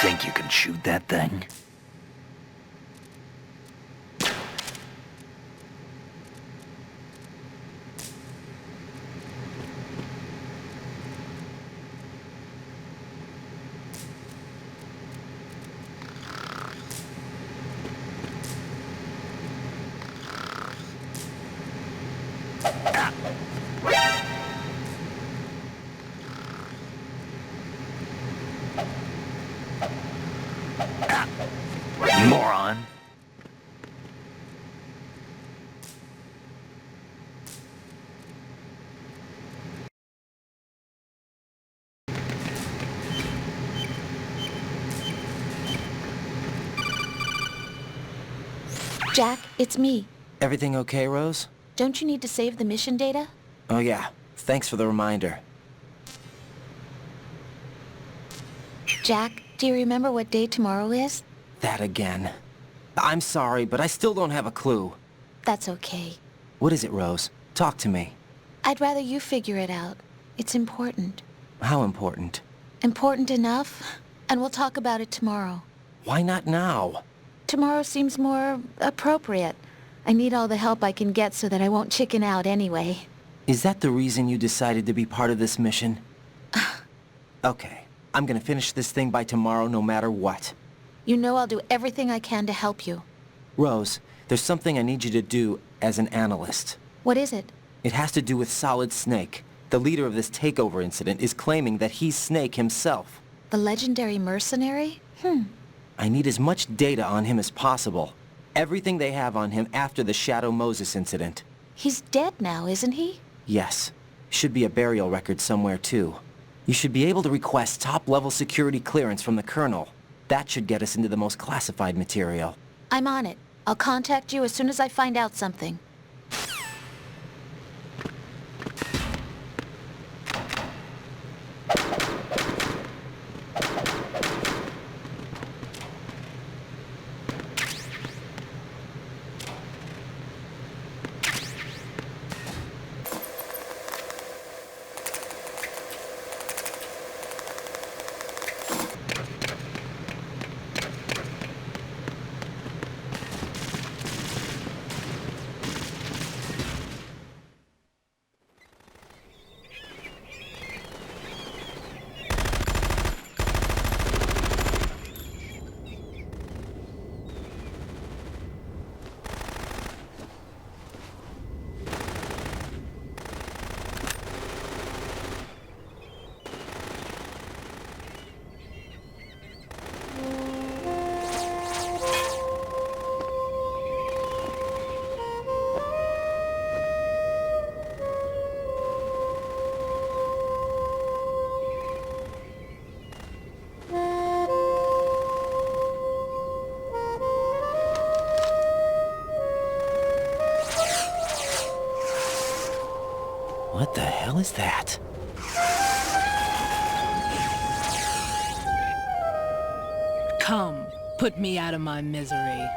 think you can shoot that thing? Moron. Jack, it's me. Everything okay, Rose? Don't you need to save the mission data? Oh yeah, thanks for the reminder. Jack, do you remember what day tomorrow is? That again. I'm sorry, but I still don't have a clue. That's okay. What is it, Rose? Talk to me. I'd rather you figure it out. It's important. How important? Important enough, and we'll talk about it tomorrow. Why not now? Tomorrow seems more appropriate. I need all the help I can get so that I won't chicken out anyway. Is that the reason you decided to be part of this mission? Okay, I'm gonna finish this thing by tomorrow no matter what. You know I'll do everything I can to help you. Rose, there's something I need you to do as an analyst. What is it? It has to do with Solid Snake. The leader of this takeover incident is claiming that he's Snake himself. The legendary mercenary? I need as much data on him as possible. Everything they have on him after the Shadow Moses incident. He's dead now, isn't he? Yes. Should be a burial record somewhere, too. You should be able to request top-level security clearance from the Colonel. That should get us into the most classified material. I'm on it. I'll contact you as soon as I find out something. What the hell is that? Come, put me out of my misery.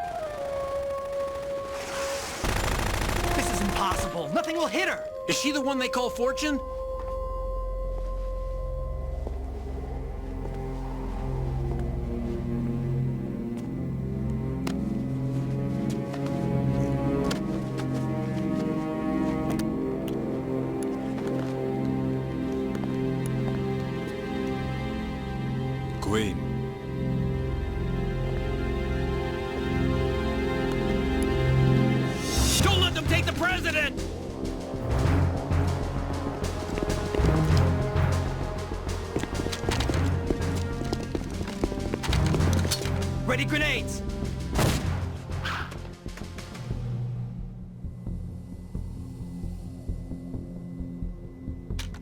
This is impossible. Nothing will hit her. Is she the one they call Fortune? Queen. Don't let them take the president! Ready grenades!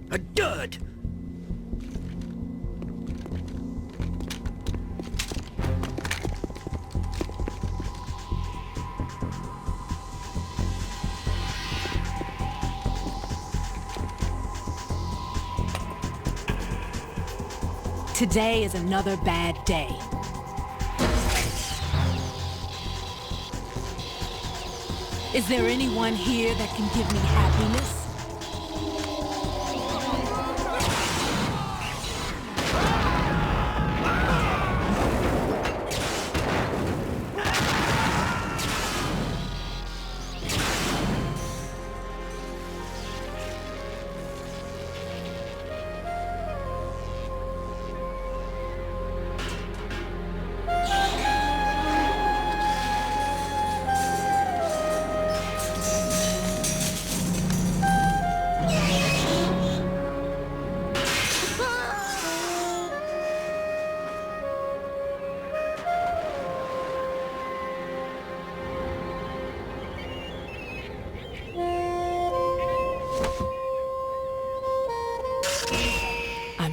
A dud! Today is another bad day. Is there anyone here that can give me happiness?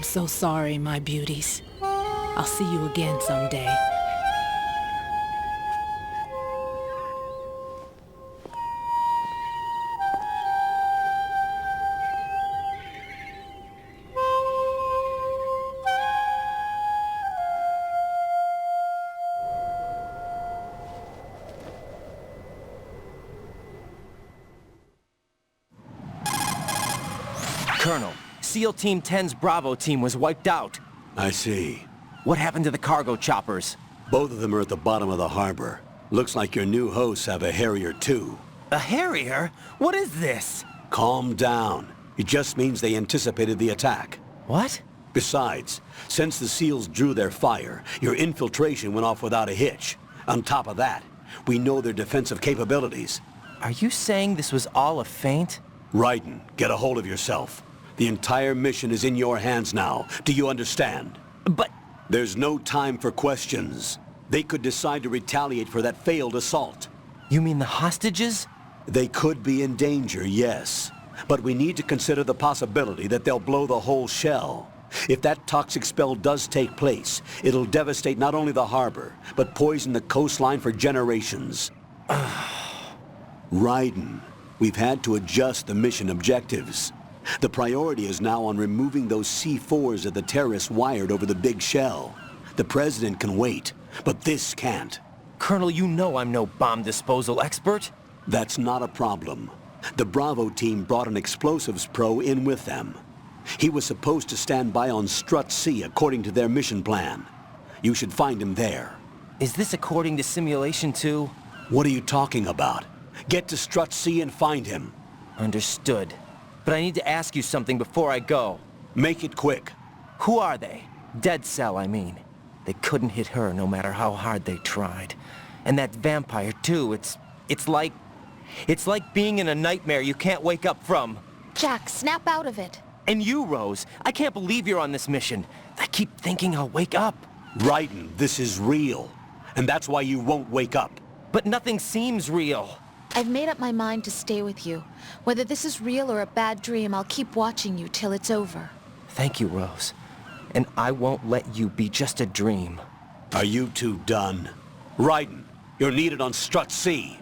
so sorry, my beauties. I'll see you again someday. Colonel, SEAL Team 10's Bravo team was wiped out. I see. What happened to the cargo choppers? Both of them are at the bottom of the harbor. Looks like your new hosts have a Harrier too. A Harrier? What is this? Calm down. It just means they anticipated the attack. What? Besides, since the SEALs drew their fire, your infiltration went off without a hitch. On top of that, we know their defensive capabilities. Are you saying this was all a feint? Raiden, get a hold of yourself. The entire mission is in your hands now. Do you understand? But... There's no time for questions. They could decide to retaliate for that failed assault. You mean the hostages? They could be in danger, yes. But we need to consider the possibility that they'll blow the whole shell. If that toxic spell does take place, it'll devastate not only the harbor, but poison the coastline for generations. Raiden, we've had to adjust the mission objectives. The priority is now on removing those C4s that the terrorists wired over the big shell. The President can wait, but this can't. Colonel, you know I'm no bomb disposal expert. That's not a problem. The Bravo team brought an explosives pro in with them. He was supposed to stand by on Strut C according to their mission plan. You should find him there. Is this according to Simulation 2? What are you talking about? Get to Strut C and find him. Understood. But I need to ask you something before I go. Make it quick. Who are they? Dead Cell, I mean. They couldn't hit her no matter how hard they tried. And that vampire, too, it's like being in a nightmare you can't wake up from. Jack, snap out of it. And you, Rose, I can't believe you're on this mission. I keep thinking I'll wake up. Raiden, this is real. And that's why you won't wake up. But nothing seems real. I've made up my mind to stay with you. Whether this is real or a bad dream, I'll keep watching you till it's over. Thank you, Rose. And I won't let you be just a dream. Are you two done? Raiden, you're needed on Strut C.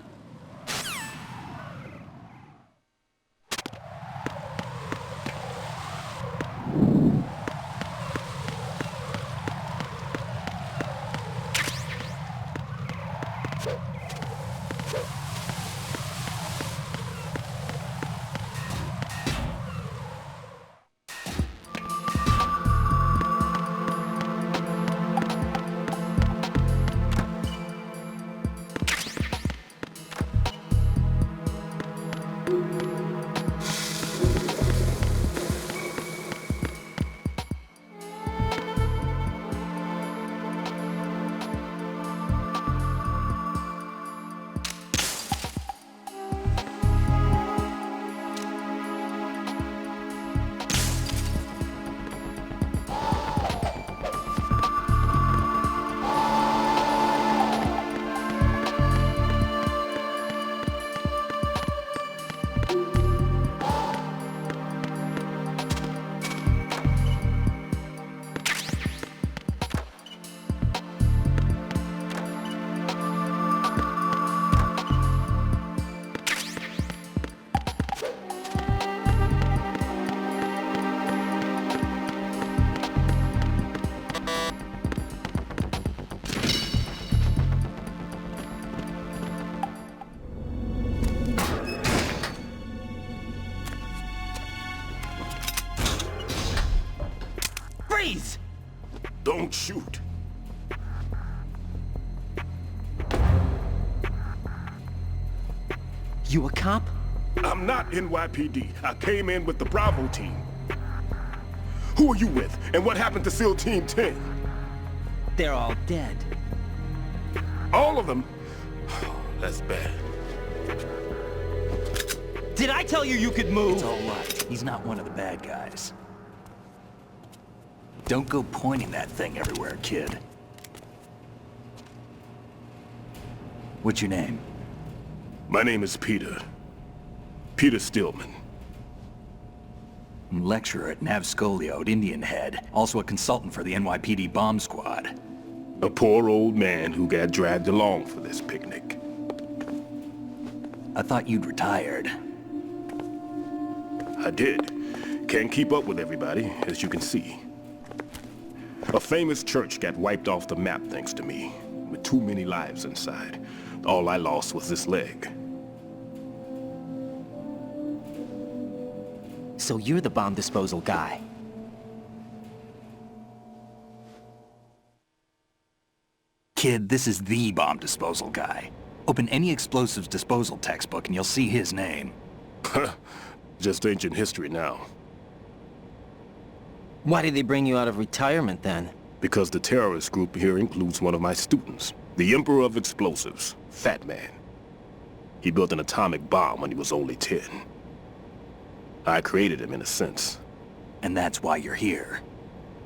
Freeze! Don't shoot. You a cop? I'm not NYPD. I came in with the Bravo team. Who are you with? And what happened to SEAL Team 10? They're all dead. All of them? That's bad. Did I tell you you could move? It's all right. He's not one of the bad guys. Don't go pointing that thing everywhere, kid. What's your name? My name is Peter. Peter Stillman. Lecturer at Navscolio at Indian Head. Also a consultant for the NYPD bomb squad. A poor old man who got dragged along for this picnic. I thought you'd retired. I did. Can't keep up with everybody, as you can see. A famous church got wiped off the map thanks to me, with too many lives inside. All I lost was this leg. So you're the bomb disposal guy. Kid, this is the bomb disposal guy. Open any explosives disposal textbook and you'll see his name. Just ancient history now. Why did they bring you out of retirement then? Because the terrorist group here includes one of my students, the Emperor of Explosives, Fat Man. He built an atomic bomb when he was only 10. I created him in a sense. And that's why you're here.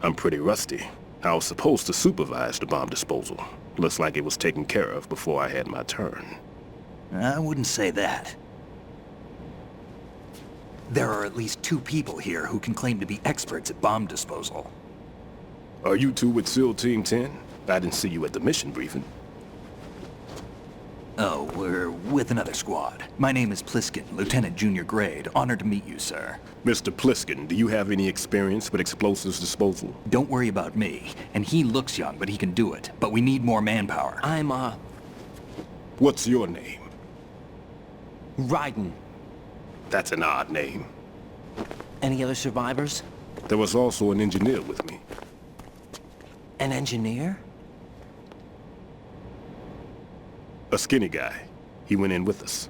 I'm pretty rusty. I was supposed to supervise the bomb disposal. Looks like it was taken care of before I had my turn. I wouldn't say that. There are at least 2 people here who can claim to be experts at bomb disposal. Are you two with SEAL Team 10? I didn't see you at the mission briefing. Oh, we're with another squad. My name is Pliskin, Lieutenant Junior Grade. Honored to meet you, sir. Mr. Pliskin, do you have any experience with explosives disposal? Don't worry about me. And he looks young, but he can do it. But we need more manpower. I'm, What's your name? Raiden. That's an odd name. Any other survivors? There was also an engineer with me. An engineer? A skinny guy. He went in with us.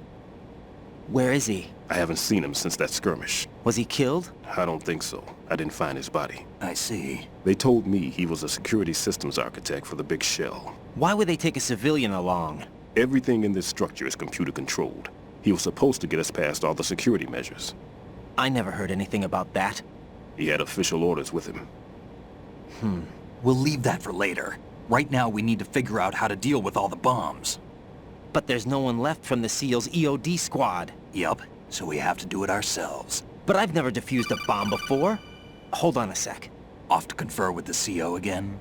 Where is he? I haven't seen him since that skirmish. Was he killed? I don't think so. I didn't find his body. I see. They told me he was a security systems architect for the big shell. Why would they take a civilian along? Everything in this structure is computer controlled. He was supposed to get us past all the security measures. I never heard anything about that. He had official orders with him. We'll leave that for later. Right now, we need to figure out how to deal with all the bombs. But there's no one left from the SEAL's EOD squad. Yup, so we have to do it ourselves. But I've never defused a bomb before. Hold on a sec. Off to confer with the CO again?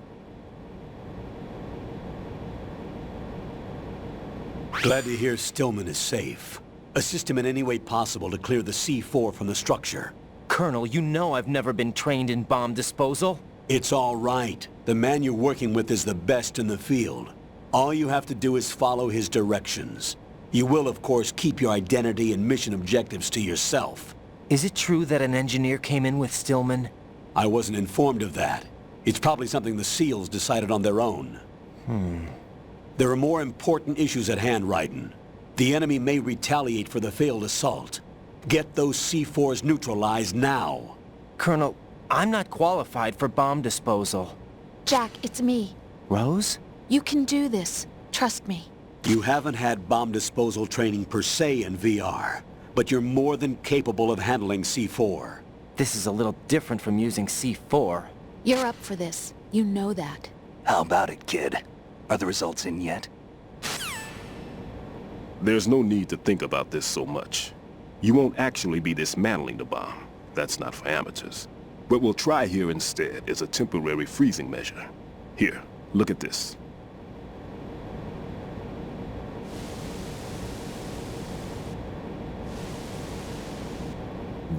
Glad to hear Stillman is safe. Assist him in any way possible to clear the C4 from the structure. Colonel, you know I've never been trained in bomb disposal. It's all right. The man you're working with is the best in the field. All you have to do is follow his directions. You will, of course, keep your identity and mission objectives to yourself. Is it true that an engineer came in with Stillman? I wasn't informed of that. It's probably something the SEALs decided on their own. There are more important issues at hand, Raiden. The enemy may retaliate for the failed assault. Get those C4s neutralized now. Colonel, I'm not qualified for bomb disposal. Jack, it's me. Rose? You can do this. Trust me. You haven't had bomb disposal training per se in VR, but you're more than capable of handling C4. This is a little different from using C4. You're up for this. You know that. How about it, kid? Are the results in yet? There's no need to think about this so much. You won't actually be dismantling the bomb. That's not for amateurs. What we'll try here instead is a temporary freezing measure. Here, look at this.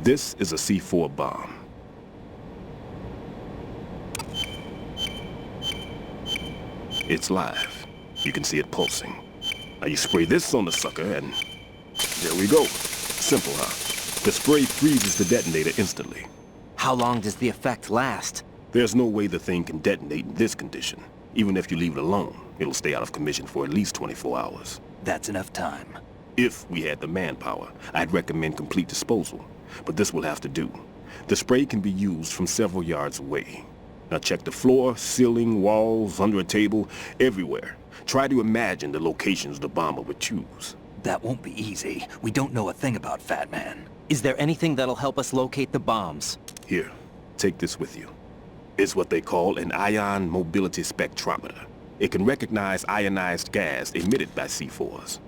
This is a C4 bomb. It's live. You can see it pulsing. Now you spray this on the sucker and there we go. Simple, huh? The spray freezes the detonator instantly. How long does the effect last? There's no way the thing can detonate in this condition. Even if you leave it alone, it'll stay out of commission for at least 24 hours. That's enough time. If we had the manpower, I'd recommend complete disposal. But this will have to do. The spray can be used from several yards away. Now check the floor, ceiling, walls, under a table, everywhere. Try to imagine the locations the bomber would choose. That won't be easy. We don't know a thing about Fat Man. Is there anything that'll help us locate the bombs? Here, take this with you. It's what they call an ion mobility spectrometer. It can recognize ionized gas emitted by C4s.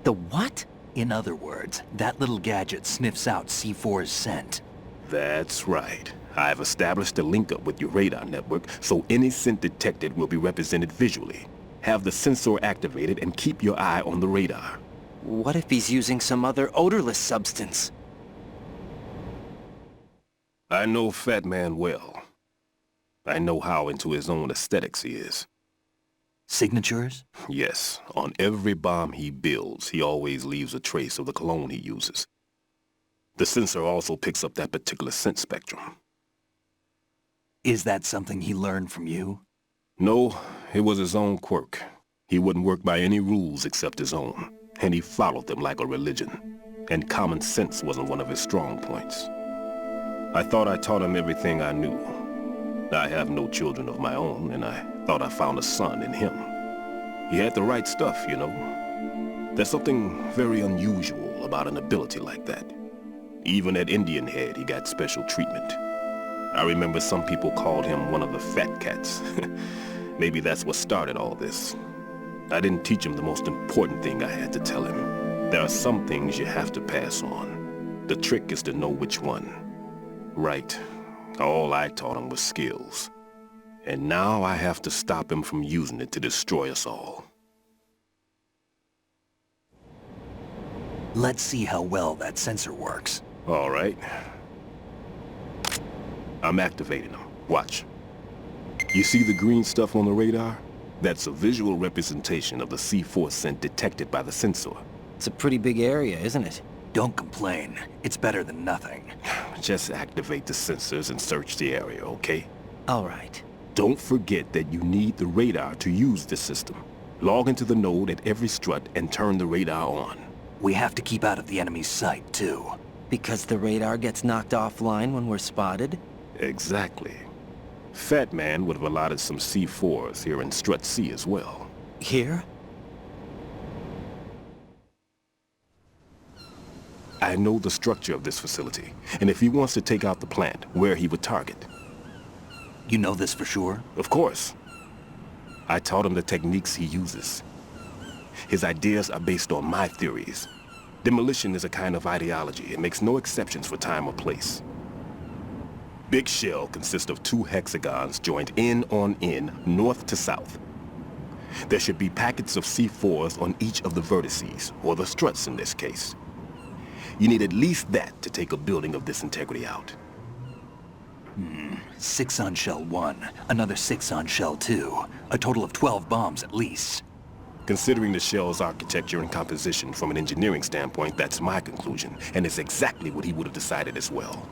The what? In other words, that little gadget sniffs out C4's scent. That's right. I've established a link up with your radar network, so any scent detected will be represented visually. Have the sensor activated and keep your eye on the radar. What if he's using some other odorless substance? I know Fat Man well. I know how into his own aesthetics he is. Signatures? Yes, on every bomb he builds, he always leaves a trace of the cologne he uses. The sensor also picks up that particular scent spectrum. Is that something he learned from you? No, it was his own quirk. He wouldn't work by any rules except his own, and he followed them like a religion. And common sense wasn't one of his strong points. I thought I taught him everything I knew. I have no children of my own, and I thought I found a son in him. He had the right stuff, you know. There's something very unusual about an ability like that. Even at Indian Head, he got special treatment. I remember some people called him one of the fat cats. Maybe that's what started all this. I didn't teach him the most important thing I had to tell him. There are some things you have to pass on. The trick is to know which one. Right. All I taught him was skills. And now I have to stop him from using it to destroy us all. Let's see how well that sensor works. All right. I'm activating them. Watch. You see the green stuff on the radar? That's a visual representation of the C4 scent detected by the sensor. It's a pretty big area, isn't it? Don't complain. It's better than nothing. Just activate the sensors and search the area, okay? All right. Don't forget that you need the radar to use this system. Log into the node at every strut and turn the radar on. We have to keep out of the enemy's sight, too. Because the radar gets knocked offline when we're spotted? Exactly. Fat Man would have allotted some C4s here in Strut C as well. Here? I know the structure of this facility, and if he wants to take out the plant, where he would target. You know this for sure? Of course. I taught him the techniques he uses. His ideas are based on my theories. Demolition is a kind of ideology. It makes no exceptions for time or place. Big shell consists of 2 hexagons joined end on end, north to south. There should be packets of C4s on each of the vertices, or the struts in this case. You need at least that to take a building of this integrity out. 6 on shell 1, another 6 on shell 2. A total of 12 bombs at least. Considering the shell's architecture and composition from an engineering standpoint, that's my conclusion, and it's exactly what he would have decided as well.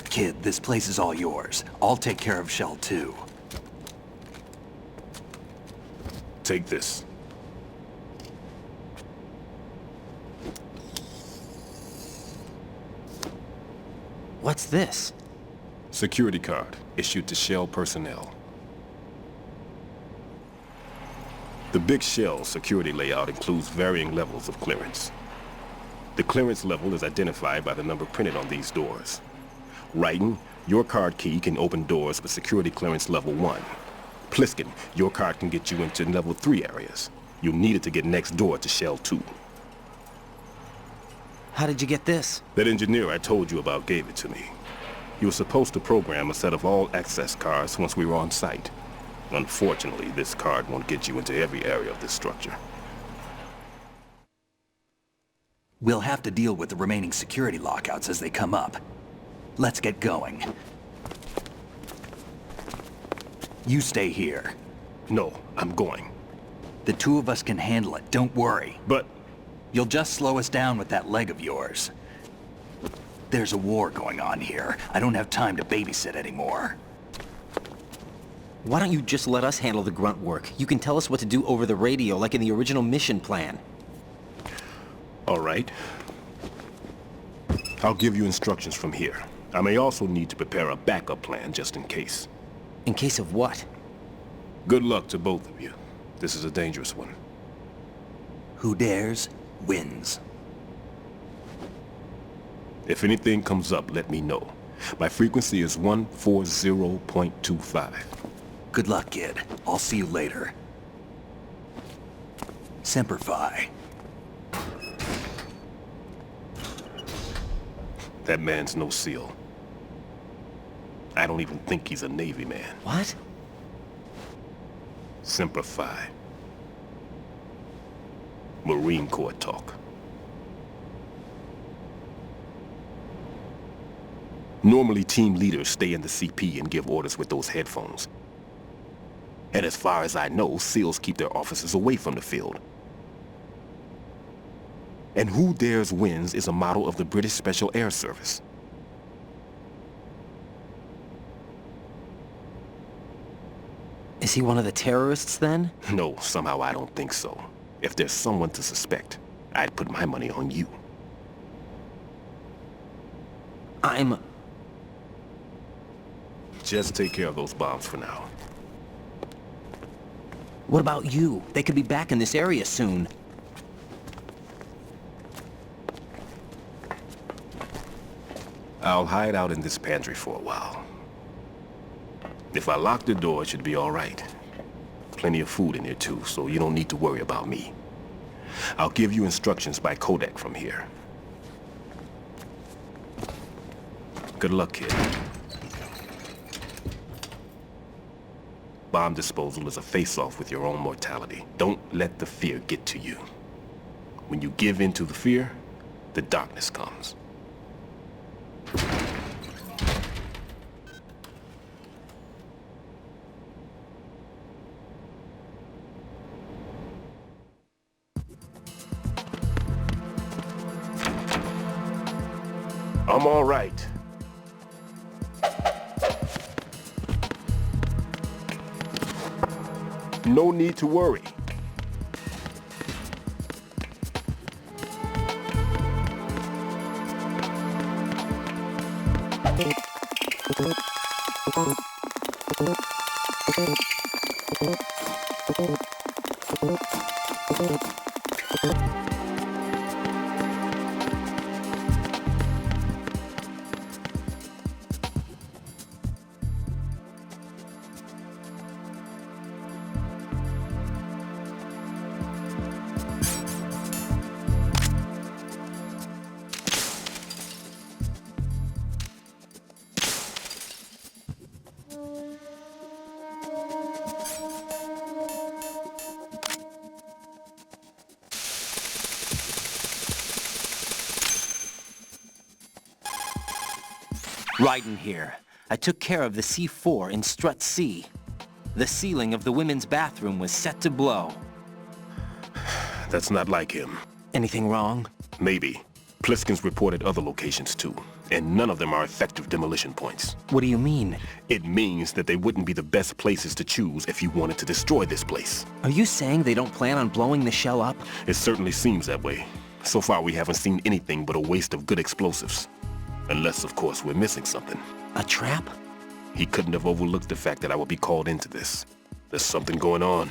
Kid, this place is all yours. I'll take care of shell 2. Take this. What's this? Security card, issued to Shell personnel. The Big Shell security layout includes varying levels of clearance. The clearance level is identified by the number printed on these doors. Writing, your card key can open doors with security clearance level 1. Pliskin, your card can get you into level 3 areas. You'll need it to get next door to Shell 2. How did you get this? That engineer I told you about gave it to me. He was supposed to program a set of all access cards once we were on site. Unfortunately, this card won't get you into every area of this structure. We'll have to deal with the remaining security lockouts as they come up. Let's get going. You stay here. No, I'm going. The 2 of us can handle it, don't worry. But You'll just slow us down with that leg of yours. There's a war going on here. I don't have time to babysit anymore. Why don't you just let us handle the grunt work? You can tell us what to do over the radio, like in the original mission plan. all right. I'll give you instructions from here. I may also need to prepare a backup plan just in case. In case of what? Good luck to both of you. This is a dangerous one. Who dares, wins. If anything comes up, let me know. My frequency is 140.25. Good luck, kid. I'll see you later. Semper Fi. That man's no SEAL. I don't even think he's a Navy man. What? Semper Fi. Marine Corps talk. Normally, team leaders stay in the CP and give orders with those headphones. And as far as I know, SEALs keep their officers away from the field. And who dares wins is a model of the British Special Air Service. Is he one of the terrorists, then? No, somehow I don't think so. If there's someone to suspect, I'd put my money on you. Just take care of those bombs for now. What about you? They could be back in this area soon. I'll hide out in this pantry for a while. If I lock the door, it should be all right. Plenty of food in here too, so you don't need to worry about me. I'll give you instructions by Kodak from here. Good luck, kid. Bomb disposal is a face-off with your own mortality. Don't let the fear get to you. When you give in to the fear, the darkness comes. I'm all right. No need to worry. Right in here. I took care of the C4 in Strut C. The ceiling of the women's bathroom was set to blow. That's not like him. Anything wrong? Maybe. Pliskin's reported other locations too, and none of them are effective demolition points. What do you mean? It means that they wouldn't be the best places to choose if you wanted to destroy this place. Are you saying they don't plan on blowing the shell up? It certainly seems that way. So far we haven't seen anything but a waste of good explosives. Unless, of course, we're missing something. A trap? He couldn't have overlooked the fact that I would be called into this. There's something going on.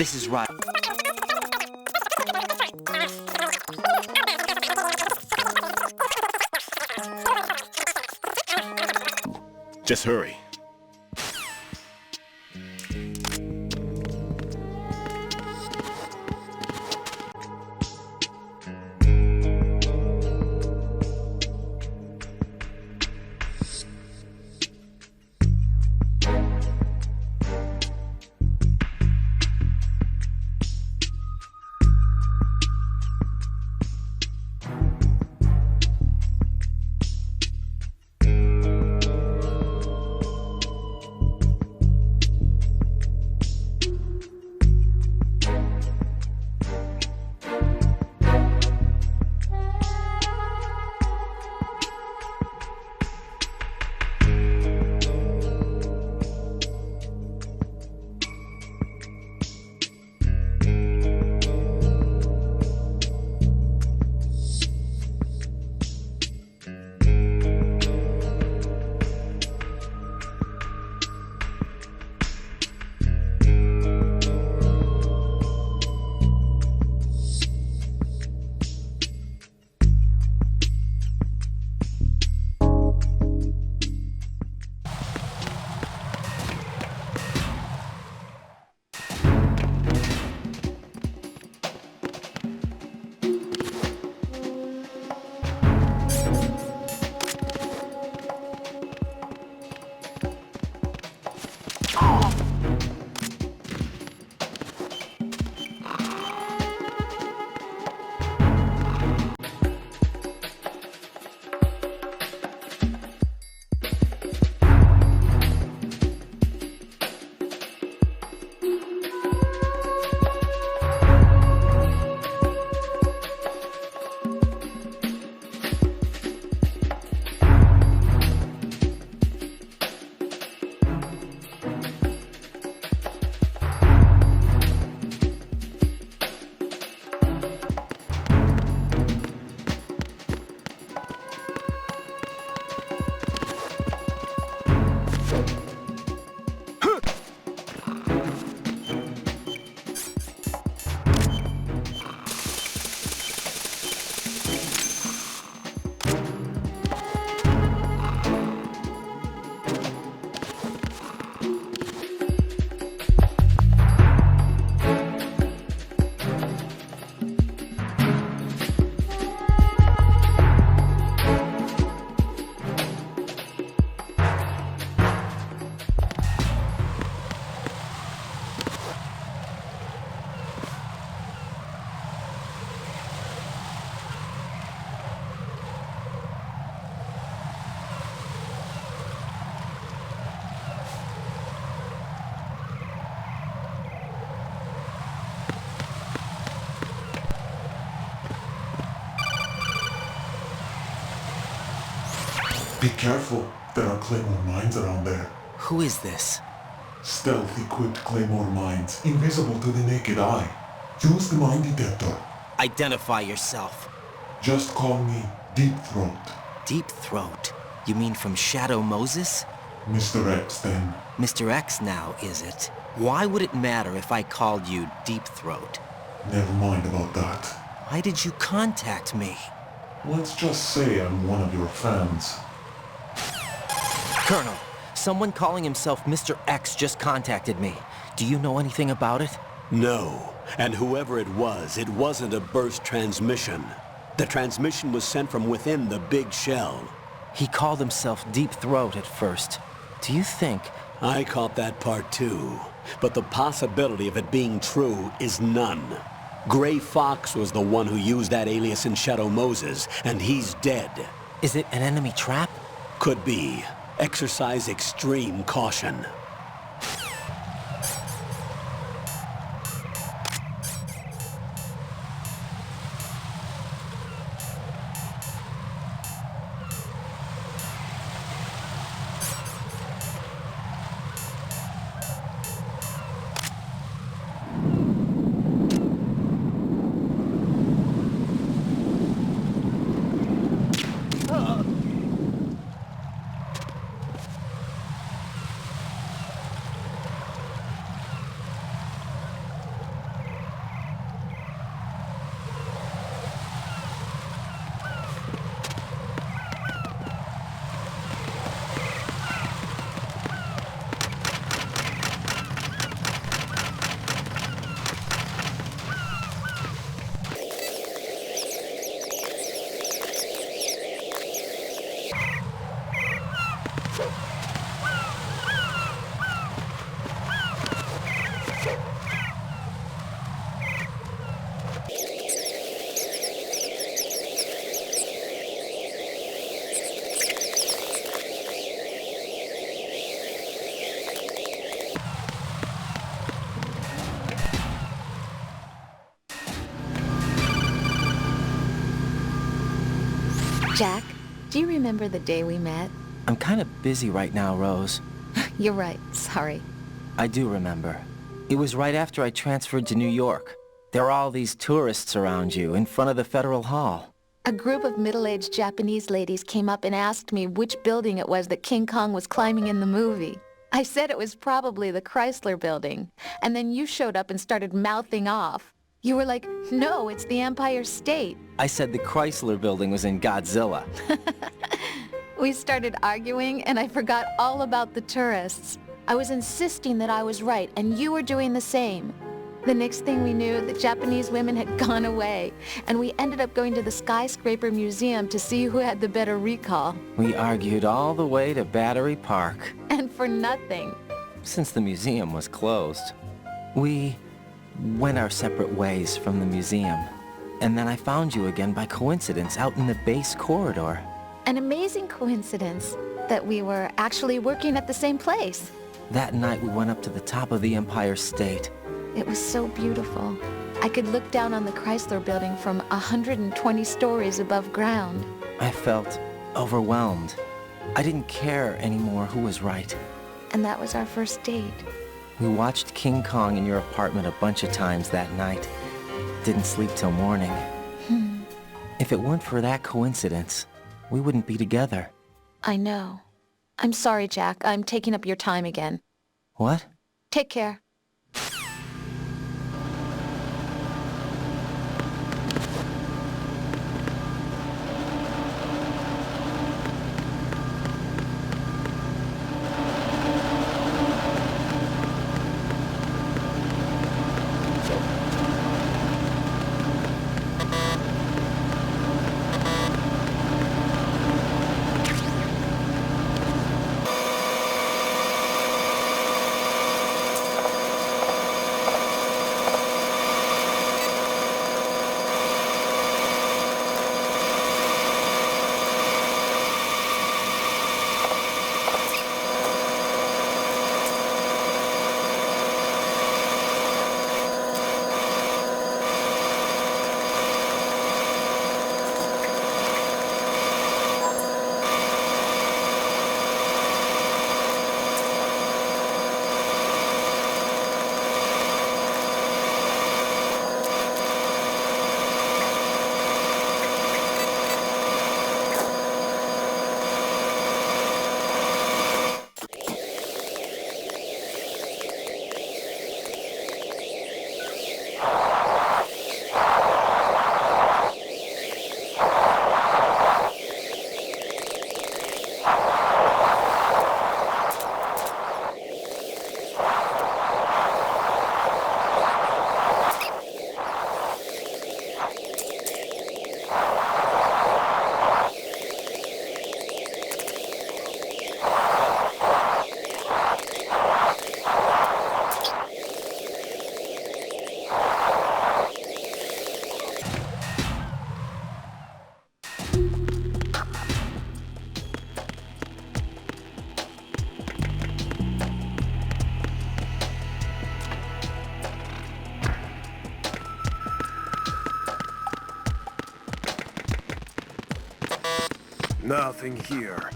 This is right. Just hurry. Be careful, there are claymore mines around there. Who is this? Stealth-equipped claymore mines, invisible to the naked eye. Use the mine detector. Identify yourself. Just call me Deep Throat. Deep Throat? You mean from Shadow Moses? Mr. X, then. Mr. X now, is it? Why would it matter if I called you Deep Throat? Never mind about that. Why did you contact me? Let's just say I'm one of your fans. Colonel, someone calling himself Mr. X just contacted me. Do you know anything about it? No. And whoever it wasn't a burst transmission. The transmission was sent from within the big shell. He called himself Deep Throat at first. Do you think... I caught that part too. But the possibility of it being true is none. Gray Fox was the one who used that alias in Shadow Moses, and he's dead. Is it an enemy trap? Could be. Exercise extreme caution. Jack, do you remember the day we met? I'm kind of busy right now, Rose. You're right, sorry. I do remember. It was right after I transferred to New York. There are all these tourists around you in front of the Federal Hall. A group of middle-aged Japanese ladies came up and asked me which building it was that King Kong was climbing in the movie. I said it was probably the Chrysler Building, and then you showed up and started mouthing off. You were like, no, it's the Empire State. I said the Chrysler Building was in Godzilla. We started arguing, and I forgot all about the tourists. I was insisting that I was right, and you were doing the same. The next thing we knew, the Japanese women had gone away, and we ended up going to the Skyscraper Museum to see who had the better recall. We argued all the way to Battery Park. And for nothing. Since the museum was closed. We went our separate ways from the museum. And then I found you again by coincidence out in the base corridor. An amazing coincidence that we were actually working at the same place. That night we went up to the top of the Empire State. It was so beautiful. I could look down on the Chrysler Building from 120 stories above ground. I felt overwhelmed. I didn't care anymore who was right. And that was our first date. We watched King Kong in your apartment a bunch of times that night. Didn't sleep till morning. If it weren't for that coincidence, we wouldn't be together. I know. I'm sorry, Jack. I'm taking up your time again. What? Take care. Nothing here.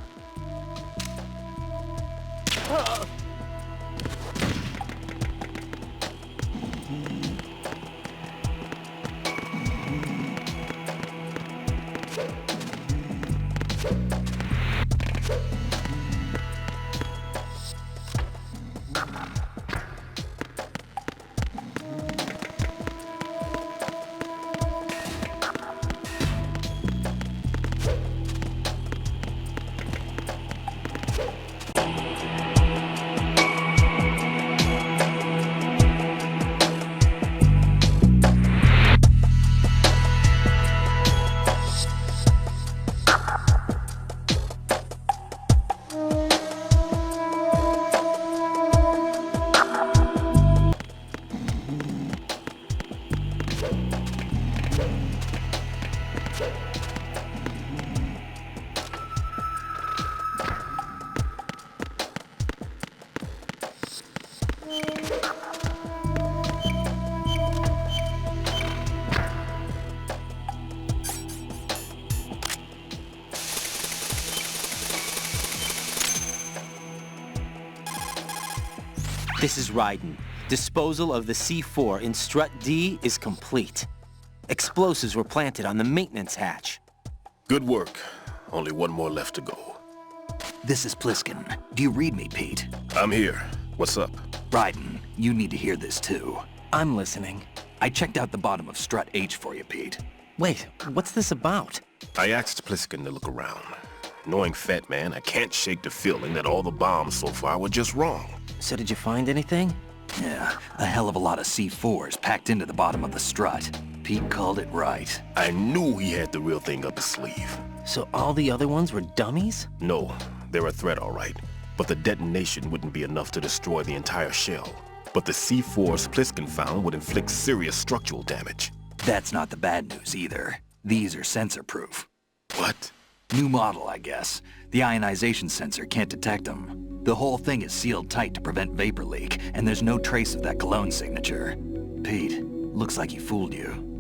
This is Raiden. Disposal of the C4 in Strut D is complete. Explosives were planted on the maintenance hatch. Good work. Only one more left to go. This is Pliskin. Do you read me, Pete? I'm here. What's up? Raiden, you need to hear this too. I'm listening. I checked out the bottom of Strut H for you, Pete. Wait, what's this about? I asked Pliskin to look around. Knowing Fat Man, I can't shake the feeling that all the bombs so far were just wrong. So did you find anything? Yeah, a hell of a lot of C4s packed into the bottom of the strut. Pete called it right. I knew he had the real thing up his sleeve. So all the other ones were dummies? No, they're a threat, all right. But the detonation wouldn't be enough to destroy the entire shell. But the C4s Pliskin found would inflict serious structural damage. That's not the bad news either. These are sensor-proof. What? New model, I guess. The ionization sensor can't detect them. The whole thing is sealed tight to prevent vapor leak, and there's no trace of that cologne signature. Pete, looks like he fooled you.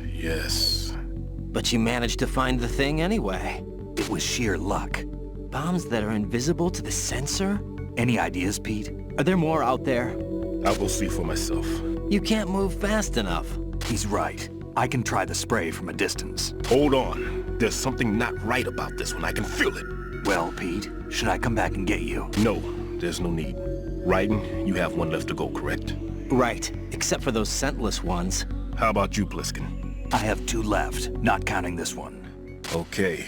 Yes. But you managed to find the thing anyway. It was sheer luck. Bombs that are invisible to the sensor? Any ideas, Pete? Are there more out there? I'll go see for myself. You can't move fast enough. He's right. I can try the spray from a distance. Hold on. There's something not right about this one. I can feel it. Well, Pete, should I come back and get you? No, there's no need. Raiden, you have one left to go, correct? Right, except for those scentless ones. How about you, Pliskin? I have 2 left, not counting this one. Okay.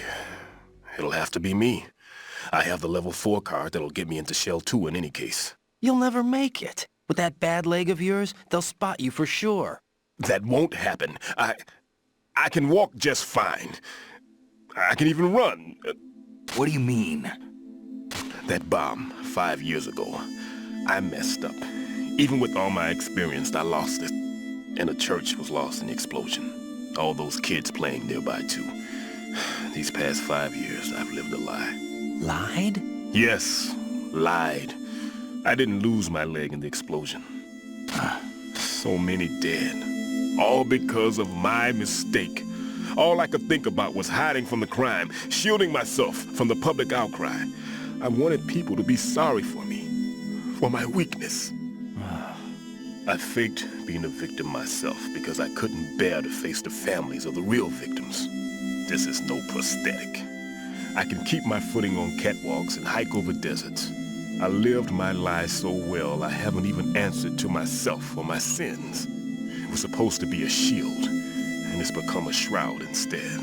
It'll have to be me. I have the level 4 card that'll get me into Shell 2 in any case. You'll never make it. With that bad leg of yours, they'll spot you for sure. That won't happen. I can walk just fine. I can even run. What do you mean? That bomb, 5 years ago. I messed up. Even with all my experience, I lost it. And the church was lost in the explosion. All those kids playing nearby, too. These past 5 years, I've lived a lie. Lied? Yes, lied. I didn't lose my leg in the explosion. So many dead. All because of my mistake. All I could think about was hiding from the crime, shielding myself from the public outcry. I wanted people to be sorry for me, for my weakness. I faked being a victim myself because I couldn't bear to face the families of the real victims. This is no prosthetic. I can keep my footing on catwalks and hike over deserts. I lived my life so well I haven't even answered to myself for my sins. It was supposed to be a shield, and it's become a shroud instead.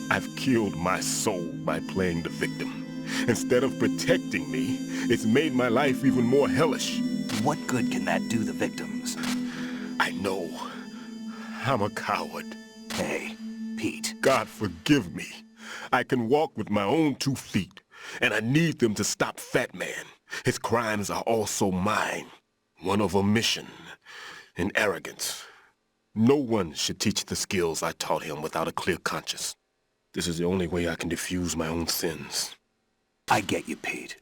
I've killed my soul by playing the victim. Instead of protecting me, it's made my life even more hellish. What good can that do the victims? I know. I'm a coward. Hey, Pete. God forgive me. I can walk with my own 2 feet, and I need them to stop Fat Man. His crimes are also mine. One of omission and arrogance. No one should teach the skills I taught him without a clear conscience. This is the only way I can diffuse my own sins. I get you, Pete.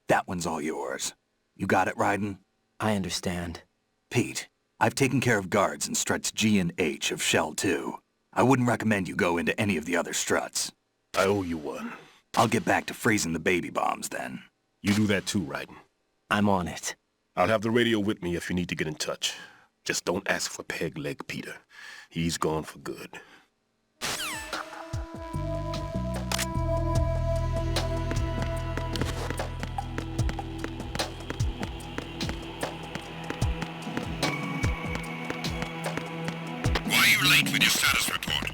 That one's all yours. You got it, Raiden? I understand. Pete, I've taken care of guards in struts G and H of Shell 2. I wouldn't recommend you go into any of the other struts. I owe you one. I'll get back to freezing the baby bombs then. You do that too, Raiden. I'm on it. I'll have the radio with me if you need to get in touch. Just don't ask for Peg Leg Peter. He's gone for good. Why are you late with your status report?